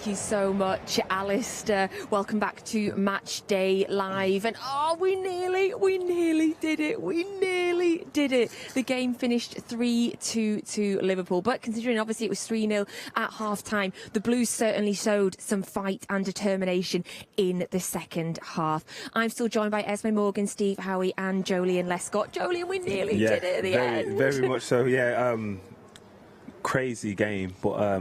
Thank you so much, Alistair. Welcome back to Matchday Live. And we nearly did it. We nearly did it. The game finished 3-2 to Liverpool. But considering obviously it was 3-0 at half-time, the Blues certainly showed some fight and determination in the second half. I'm still joined by Esme Morgan, Steve Howey and Joleon Lescot. Joleon, we nearly did it at the end. Very much so, yeah. Crazy game, but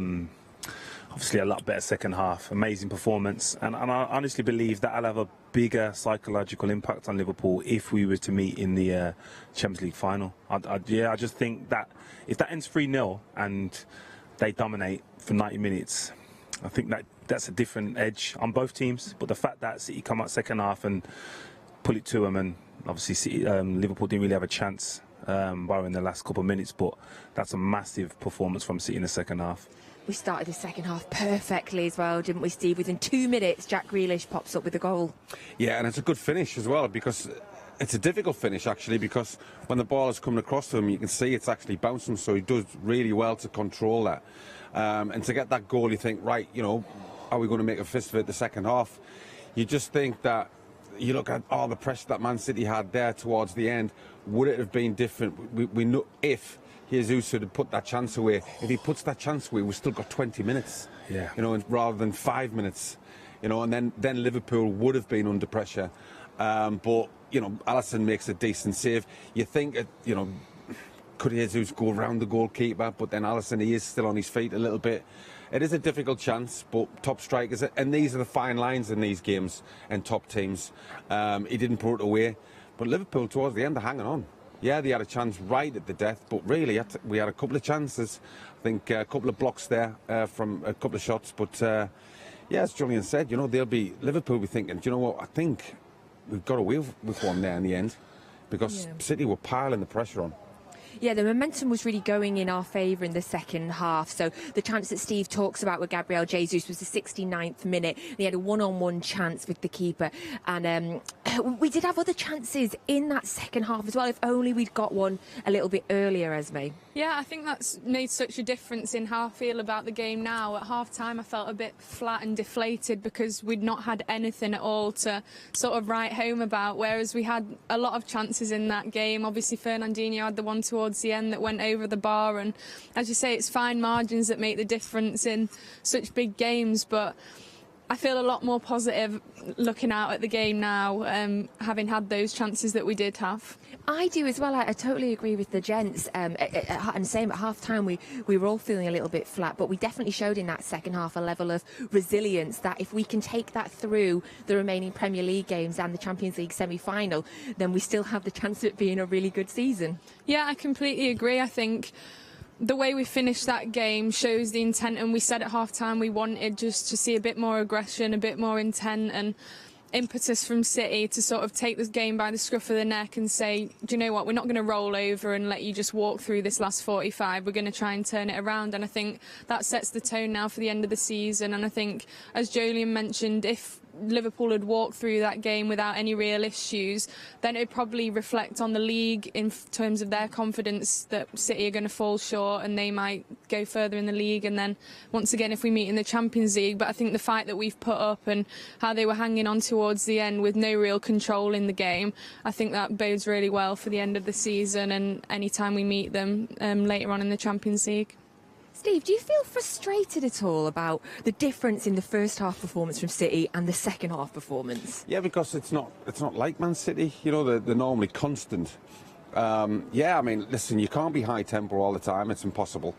obviously a lot better second half. Amazing performance, and I honestly believe that I'll have a bigger psychological impact on Liverpool if we were to meet in the Champions League final. I just think that if that ends 3-0 and they dominate for 90 minutes, I think that's a different edge on both teams. But the fact that City come out second half and pull it to them, and obviously Liverpool didn't really have a chance barring the last couple of minutes, but that's a massive performance from City in the second half. We started the second half perfectly as well, didn't we, Steve? Within 2 minutes, Jack Grealish pops up with a goal. Yeah, and it's a good finish as well, because it's a difficult finish, actually, because when the ball is coming across to him, you can see it's actually bouncing, so he does really well to control that. And to get that goal, you think, right, you know, are we going to make a fist of it the second half? You just think that, you look at all the pressure that Man City had there towards the end, would it have been different? We know if Jesus had put that chance away. If he puts that chance away, we've still got 20 minutes. Yeah. You know, rather than 5 minutes. You know, and then Liverpool would have been under pressure. But you know, Alisson makes a decent save. You think, you know, could Jesus go around the goalkeeper? But then Alisson, he is still on his feet a little bit. It is a difficult chance, but top strikers, and these are the fine lines in these games and top teams. He didn't put it away, but Liverpool towards the end are hanging on. Yeah, they had a chance right at the death, but really we had a couple of chances. I think a couple of blocks there from a couple of shots, but yeah, as Joleon said, you know, Liverpool will be thinking, do you know what, I think we've got away with one there in the end, because City were piling the pressure on. Yeah, the momentum was really going in our favour in the second half. So the chance that Steve talks about with Gabriel Jesus was the 69th minute. He had a one-on-one chance with the keeper. And we did have other chances in that second half as well, if only we'd got one a little bit earlier, Esme. Yeah, I think that's made such a difference in how I feel about the game now. At half-time, I felt a bit flat and deflated because we'd not had anything at all to sort of write home about, whereas we had a lot of chances in that game. Obviously, Fernandinho had the one towards the end that went over the bar, and as you say, it's fine margins that make the difference in such big games, but I feel a lot more positive looking out at the game now, having had those chances that we did have. I do as well. I totally agree with the gents. And same at half-time, we were all feeling a little bit flat, but we definitely showed in that second half a level of resilience that if we can take that through the remaining Premier League games and the Champions League semi-final, then we still have the chance of it being a really good season. Yeah, I completely agree. I think the way we finished that game shows the intent, and we said at half-time we wanted just to see a bit more aggression, a bit more intent and impetus from City to sort of take this game by the scruff of the neck and say, do you know what, we're not going to roll over and let you just walk through this last 45, we're going to try and turn it around. And I think that sets the tone now for the end of the season. And I think, as Joleon mentioned, if Liverpool had walked through that game without any real issues, then it would probably reflect on the league in terms of their confidence that City are going to fall short and they might go further in the league, and then once again if we meet in the Champions League. But I think the fight that we've put up and how they were hanging on towards the end with no real control in the game, I think that bodes really well for the end of the season and any time we meet them later on in the Champions League. Steve, do you feel frustrated at all about the difference in the first half performance from City and the second half performance? Yeah, because it's not like Man City. You know, they're normally constant. Yeah, I mean, listen, you can't be high tempo all the time. It's impossible.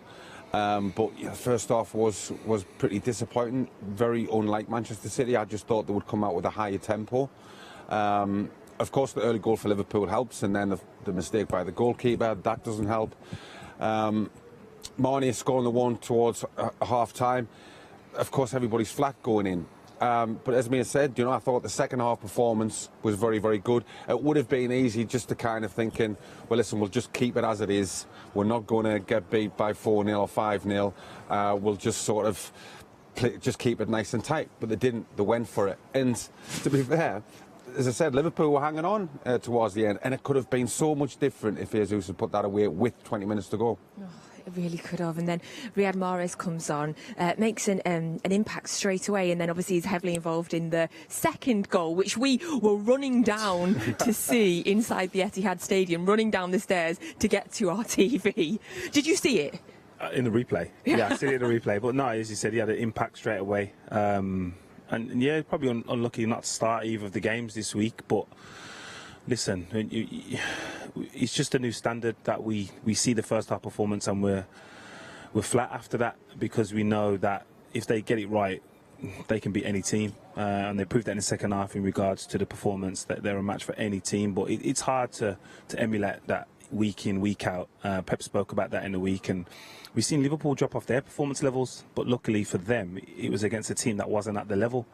But yeah, the first half was pretty disappointing. Very unlike Manchester City. I just thought they would come out with a higher tempo. Of course, the early goal for Liverpool helps, and then the mistake by the goalkeeper, that doesn't help. Mane scoring the one towards half-time. Of course, everybody's flat going in. But as Mia said, you know, I thought the second half performance was very, very good. It would have been easy just to kind of thinking, well, listen, we'll just keep it as it is. We're not going to get beat by 4-0 or 5-0. We'll just sort of just keep it nice and tight. But they didn't. They went for it. And to be fair, as I said, Liverpool were hanging on towards the end, and it could have been so much different if Jesus had put that away with 20 minutes to go. It really could have. And then Riyad Mahrez comes on, makes an impact straight away, and then obviously is heavily involved in the second goal, which we were running down to see inside the Etihad Stadium, running down the stairs to get to our TV. Did you see it? In the replay. Yeah, I see it in the replay. But no, as you said, he had an impact straight away. And yeah, probably unlucky not to start either of the games this week. But listen, it's just a new standard that we see the first half performance and we're flat after that, because we know that if they get it right, they can beat any team. And they proved that in the second half in regards to the performance, that they're a match for any team. But it's hard to emulate that week in, week out. Pep spoke about that in the week, and we've seen Liverpool drop off their performance levels, but luckily for them, it was against a team that wasn't at the level.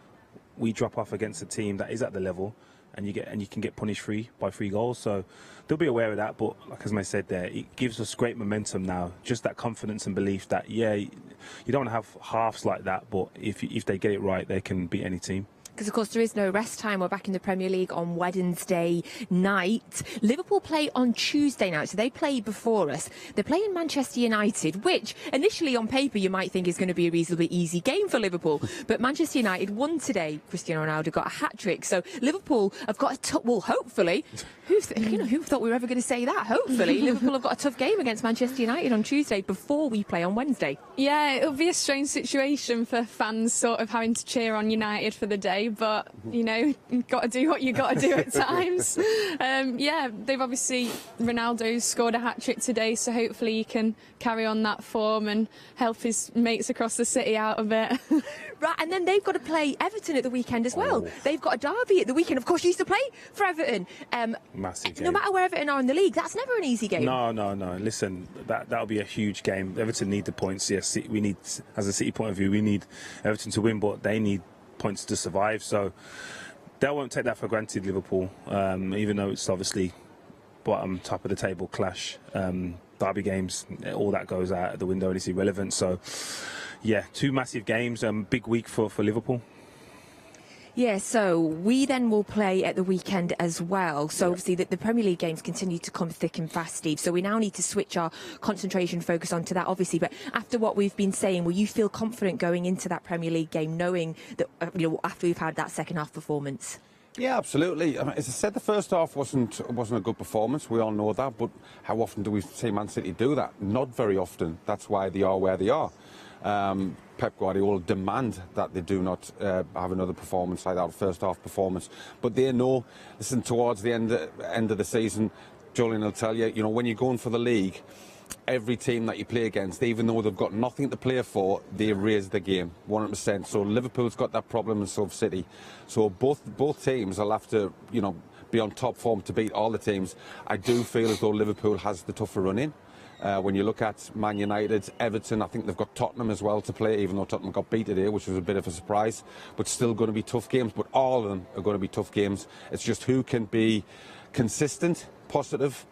We drop off against a team that is at the level, and you can get punished by 3 goals. So they'll be aware of that. But like Esme said there, it gives us great momentum now. Just that confidence and belief that, yeah, you don't want to have halves like that, but if they get it right, they can beat any team. Because, of course, there is no rest time. We're back in the Premier League on Wednesday night. Liverpool play on Tuesday night, so they play before us. They're playing Manchester United, which initially on paper you might think is going to be a reasonably easy game for Liverpool. But Manchester United won today. Cristiano Ronaldo got a hat-trick. So Liverpool have got a tough... Well, hopefully... Who thought we were ever going to say that? Hopefully, Liverpool have got a tough game against Manchester United on Tuesday before we play on Wednesday. Yeah, it'll be a strange situation for fans sort of having to cheer on United for the day, but, you know, you've got to do what you got to do at times. Yeah, they've obviously... Ronaldo's scored a hat-trick today, so hopefully he can carry on that form and help his mates across the city out of it. Right, and then they've got to play Everton at the weekend as well. They've got a derby at the weekend. Of course, you used to play for Everton. Massive game. No matter where Everton are in the league, that's never an easy game. No. Listen, that'll be a huge game. Everton need the points. Yes, we need, as a City point of view, we need Everton to win, but they need points to survive. So they won't take that for granted, Liverpool, even though it's obviously bottom, top of the table clash. Derby games, all that goes out the window and it's irrelevant. So, yeah, 2 massive games, big week for Liverpool. Yeah, so we then will play at the weekend as well. So obviously the Premier League games continue to come thick and fast, Steve. So we now need to switch our concentration focus onto that, obviously. But after what we've been saying, will you feel confident going into that Premier League game, knowing that after we've had that second half performance? Yeah, absolutely. I mean, as I said, the first half wasn't a good performance. We all know that. But how often do we see Man City do that? Not very often. That's why they are where they are. Pep Guardiola demand that they do not have another performance like that, first half performance. But they know, listen, towards the end of the season, Joleon will tell you, when you're going for the league, every team that you play against, even though they've got nothing to play for, they raise the game 100%. So Liverpool's got that problem, and so have City. So both teams will have to, be on top form to beat all the teams. I do feel as though Liverpool has the tougher run in. When you look at Man United, Everton, I think they've got Tottenham as well to play, even though Tottenham got beat today, which was a bit of a surprise. But still going to be tough games. But all of them are going to be tough games. It's just who can be consistent, positive,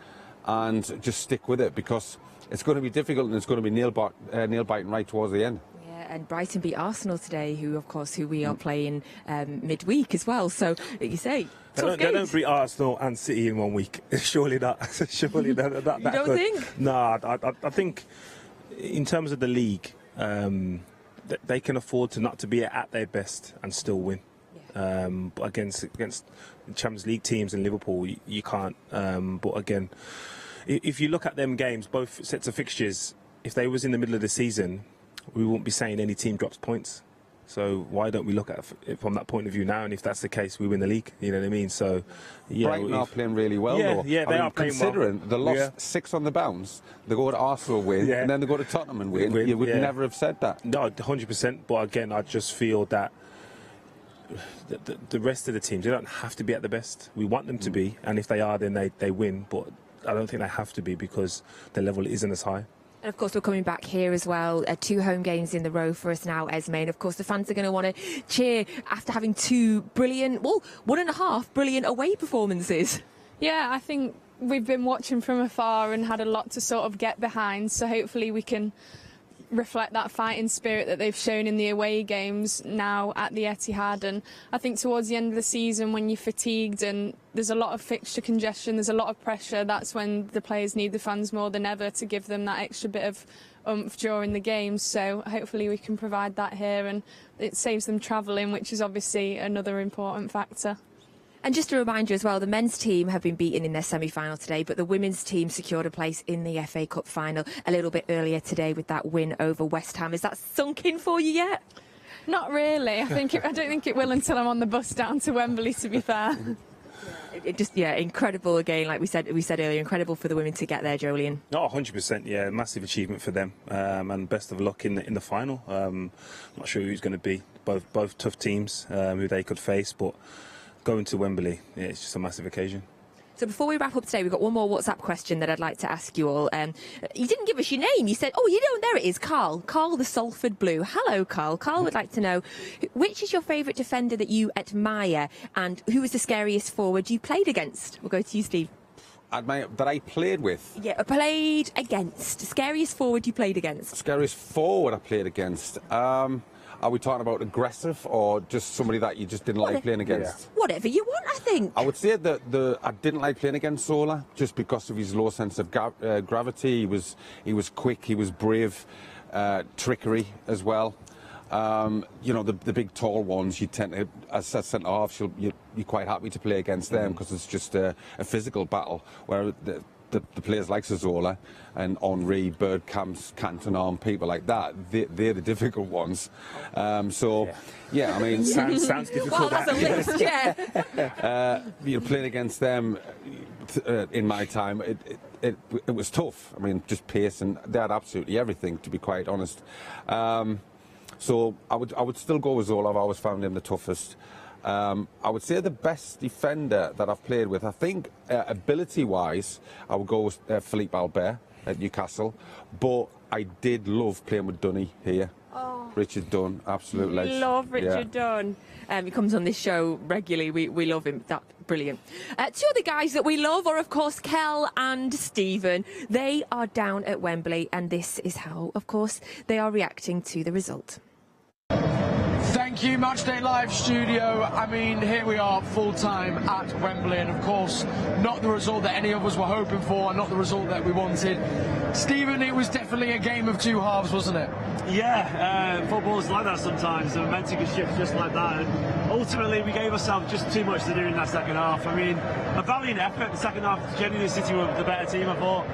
and just stick with it, because it's going to be difficult and it's going to be nail-biting right towards the end. And Brighton beat Arsenal today, who we are playing midweek as well. So, like you say, they don't beat Arsenal and City in 1 week. Surely not. Surely not. You don't think? No, I think in terms of the league, they can afford to not to be at their best and still win. Yeah. But against Champions League teams and Liverpool, you can't. But again, if you look at them games, both sets of fixtures, if they was in the middle of the season, we won't be saying any team drops points. So why don't we look at it from that point of view now? And if that's the case, we win the league. You know what I mean? So, yeah, Brighton are playing really well, though. Yeah, they are playing considering well. They lost 6 on the bounce, they go to Arsenal win, and then they go to Tottenham and win. You would never have said that. No, 100%. But again, I just feel that the rest of the teams, they don't have to be at the best. We want them to be, and if they are, then they win. But I don't think they have to be, because the level isn't as high. And of course, we're coming back here as well. 2 home games in the row for us now, Esme. And of course, the fans are going to want to cheer after having 2 brilliant, 1.5 brilliant away performances. Yeah, I think we've been watching from afar and had a lot to sort of get behind. So hopefully we can reflect that fighting spirit that they've shown in the away games now at the Etihad. And I think towards the end of the season, when you're fatigued and there's a lot of fixture congestion, there's a lot of pressure, that's when the players need the fans more than ever to give them that extra bit of oomph during the games. So hopefully we can provide that here, and it saves them travelling, which is obviously another important factor. And just to remind you as well, the men's team have been beaten in their semi-final today, but the women's team secured a place in the FA Cup final a little bit earlier today with that win over West Ham. Is that sunk in for you yet? Not really. I don't think it will until I'm on the bus down to Wembley, to be fair. Incredible again, like we said earlier, incredible for the women to get there, Joleon. Oh, 100%, yeah, massive achievement for them, and best of luck in the final. Not sure who's going to be both tough teams who they could face, but going to Wembley, yeah, it's just a massive occasion. So before we wrap up today, we've got one more WhatsApp question that I'd like to ask you all. You didn't give us your name. You said, there it is, Carl the Salford Blue. Hello, Carl. Carl would like to know, which is your favourite defender that you admire, and who was the scariest forward you played against? We'll go to you, Steve. That I played with? Yeah, played against. Scariest forward you played against? Scariest forward I played against? Are we talking about aggressive or just somebody that you just didn't like playing against? Yeah. Whatever you want, I think. I would say that I didn't like playing against Zola just because of his low sense of gravity. He was quick, he was brave, trickery as well. The big tall ones, you tend to, as a centre half, you're quite happy to play against them because it's just a physical battle. Where the players like Zola and Henry, Bergkamp, Cantona, people like that, they're the difficult ones. I mean... sounds difficult. Well, that's a list, yeah. Playing against them in my time, it was tough. I mean, just pace, and they had absolutely everything, to be quite honest. So I would still go with Zola. I've always found him the toughest. I would say the best defender that I've played with, I think ability-wise, I would go with Philippe Albert at Newcastle, but I did love playing with Dunny here. Oh. Richard Dunn, absolute legend. Love Richard Dunn. He comes on this show regularly. We love him. That's brilliant. Two other guys that we love are, of course, Kel and Stephen. They are down at Wembley, and this is how, of course, they are reacting to the result. Thank you, Matchday Live studio. I mean, here we are full-time at Wembley, and of course, not the result that any of us were hoping for, and not the result that we wanted. Stephen, it was definitely a game of two halves, wasn't it? Yeah, football's like that sometimes. The momentum can shift just like that, and ultimately we gave ourselves just too much to do in that second half. I mean, a valiant effort. The second half, genuinely, City were the better team, I thought.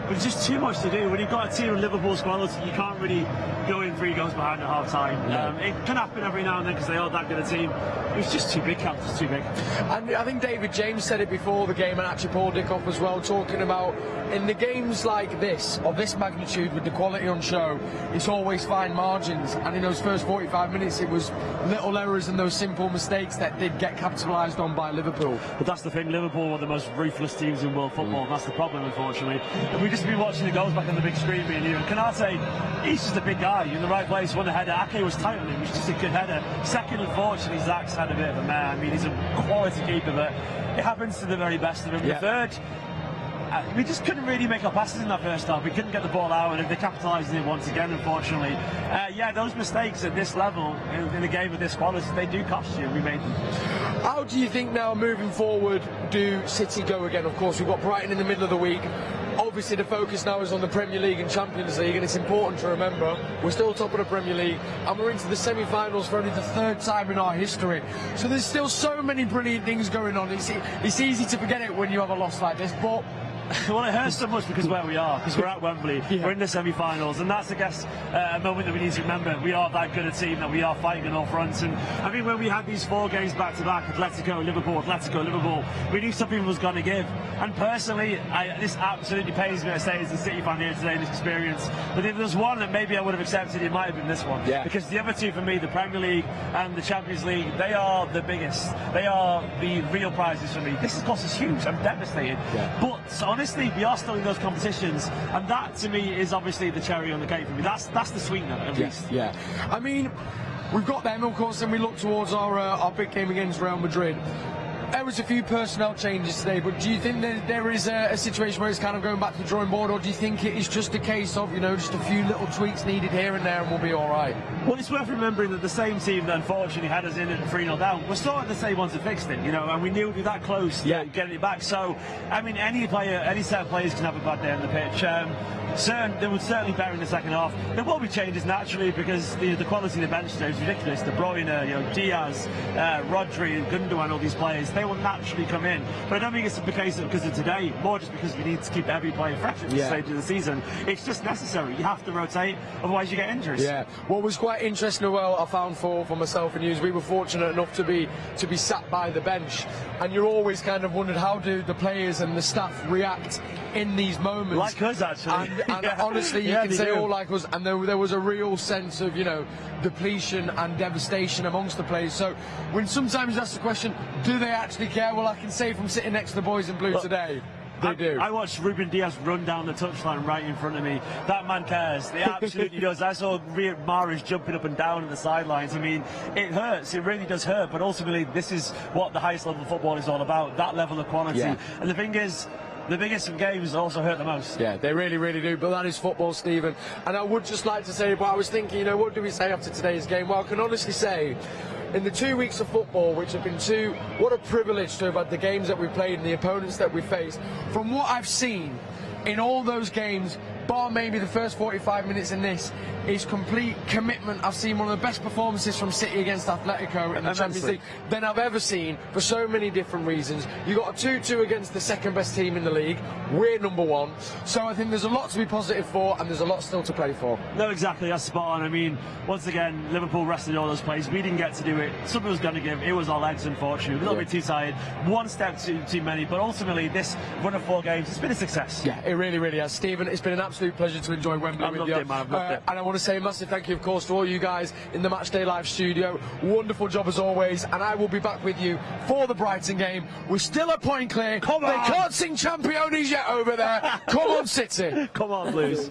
But it's just too much to do. When you've got a team of Liverpool's quality, you can't really go in 3 goals behind at half-time. No. It can happen every now and then because they are that good a team. It was just too big, Cap, just too big. And I think David James said it before the game, and actually Paul Dickoff as well, talking about in the games like this, of this magnitude, with the quality on show, it's always fine margins. And in those first 45 minutes, it was little errors and those simple mistakes that did get capitalised on by Liverpool. But that's the thing, Liverpool are the most ruthless teams in world football, and that's the problem, unfortunately. And we just been watching the goals back on the big screen, being here. And Canate, he's just a big guy in the right place, won the header. Ake was tight on him, he's just a good header. Second, unfortunately, Zach's had a bit of a mare. I mean, he's a quality keeper, but it happens to the very best of him. Yeah. The third, we just couldn't really make our passes in that first half. We couldn't get the ball out, and they capitalised on it once again, unfortunately. Those mistakes at this level, in a game of this quality, they do cost you. We made them. How do you think now, moving forward, do City go again? Of course, we've got Brighton in the middle of the week. Obviously, the focus now is on the Premier League and Champions League, and it's important to remember we're still top of the Premier League, and we're into the semi-finals for only the 3rd time in our history. So there's still so many brilliant things going on. It's easy to forget it when you have a loss like this, but... Well, it hurts so much because where we are, because we're at Wembley, we're in the semi-finals, and that's, I guess, a moment that we need to remember. We are that good a team that we are fighting on all fronts, and I mean, when we had these 4 games back-to-back, Atletico, Liverpool, we knew something was going to give. And personally, this absolutely pains me to say as a City fan here today, this experience, but if there's one that maybe I would have accepted, it might have been this one. Yeah. Because the other two for me, the Premier League and the Champions League, they are the biggest. They are the real prizes for me. This, of course, is huge. I'm devastated. Yeah. But honestly, we are still in those competitions, and that to me is obviously the cherry on the cake for me. That's the sweetener, at least. Yeah. I mean, we've got them, of course, and we look towards our big game against Real Madrid. there was a few personnel changes today, but do you think that there is a situation where it's kind of going back to the drawing board, or do you think it is just a case of, you know, just a few little tweaks needed here and there and we'll be all right? Well, it's worth remembering that the same team that unfortunately had us in at 3-0 down was sort of the same ones that fixed it, you know, and we knew we were that close to getting it back. So, I mean, any set of players can have a bad day on the pitch. They would certainly better in the second half. There will be changes naturally because the quality of the bench today is ridiculous. De Bruyne, you know, Diaz, Rodri, Gundogan, all these players, they will naturally come in. But I don't think it's the case because of today, more just because we need to keep every player fresh at this stage of the season. It's just necessary. You have to rotate, otherwise you get injuries. Yeah. What was quite interesting as well, I found for myself and you, is we were fortunate enough to be sat by the bench, and you're always kind of wondered how do the players and the staff react in these moments. Like us, actually. And honestly, you can say all like us, and there was a real sense of, you know, depletion and devastation amongst the players. So when sometimes you ask the question, do they actually care? Well, I can say from sitting next to the boys in blue today, they do. I watched Ruben Diaz run down the touchline right in front of me. That man cares. He absolutely does. I saw Riyad Mahrez jumping up and down at the sidelines. I mean, it hurts. It really does hurt. But ultimately, this is what the highest level of football is all about, that level of quality. Yeah. And the thing is, the biggest games also hurt the most. Yeah, they really, really do. But that is football, Stephen. And I would just like to say, but I was thinking, you know, what do we say after today's game? Well, I can honestly say, in the 2 weeks of football, which have been what a privilege to have had the games that we played and the opponents that we faced. From what I've seen in all those games, bar maybe the first 45 minutes in this, is complete commitment. I've seen one of the best performances from City against Atletico in the Champions League than I've ever seen, for so many different reasons. You got a 2-2 against the second best team in the league. We're number one. So I think there's a lot to be positive for, and there's a lot still to play for. No, exactly. That's spot on. I mean, once again, Liverpool rested all those players. We didn't get to do it. Something was going to give. It was our legs, unfortunately. A little bit too tired. One step too many. But ultimately, this run of 4 games, it's been a success. Yeah, it really, really has. Stephen, it's been an absolute pleasure to enjoy Wembley with you. I've loved it. And I want to say a massive thank you, of course, to all you guys in the Matchday Live studio. Wonderful job as always, and I will be back with you for the Brighton game. We're still a point clear. Come on. They can't sing Championes yet over there. Come on, City. Come on, Blues.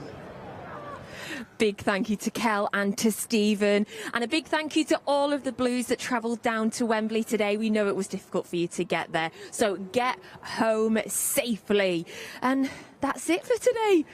Big thank you to Kel and to Stephen, and a big thank you to all of the Blues that travelled down to Wembley today. We know it was difficult for you to get there, so get home safely. And that's it for today.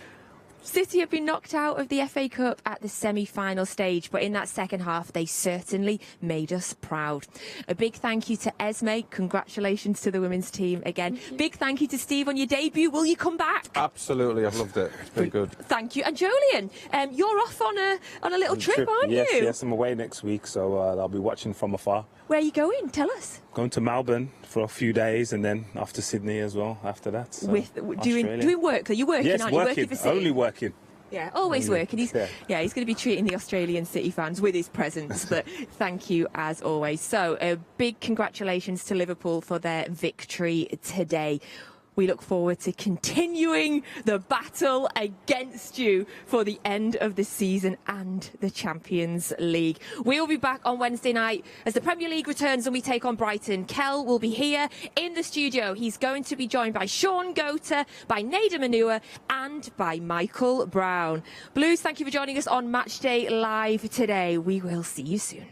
City have been knocked out of the FA Cup at the semi-final stage, but in that second half they certainly made us proud. A big thank you to Esme. Congratulations to the women's team again. Big thank you to Steve on your debut. Will you come back? Absolutely, I've loved it. It's been good. Thank you. And Joleon, you're off on a little trip, aren't you? Yes, I'm away next week, so I'll be watching from afar. Where are you going? Tell us. Going to Melbourne for a few days, and then off to Sydney as well after that. So doing work? Are you working? Yes, aren't you? working For City? only working. Yeah, always working. He's going to be treating the Australian City fans with his presence. But thank you as always. So a big congratulations to Liverpool for their victory today. We look forward to continuing the battle against you for the end of the season and the Champions League. We'll be back on Wednesday night as the Premier League returns and we take on Brighton. Kel will be here in the studio. He's going to be joined by Sean Gota, by Nader Manua and by Michael Brown. Blues, thank you for joining us on Matchday Live today. We will see you soon.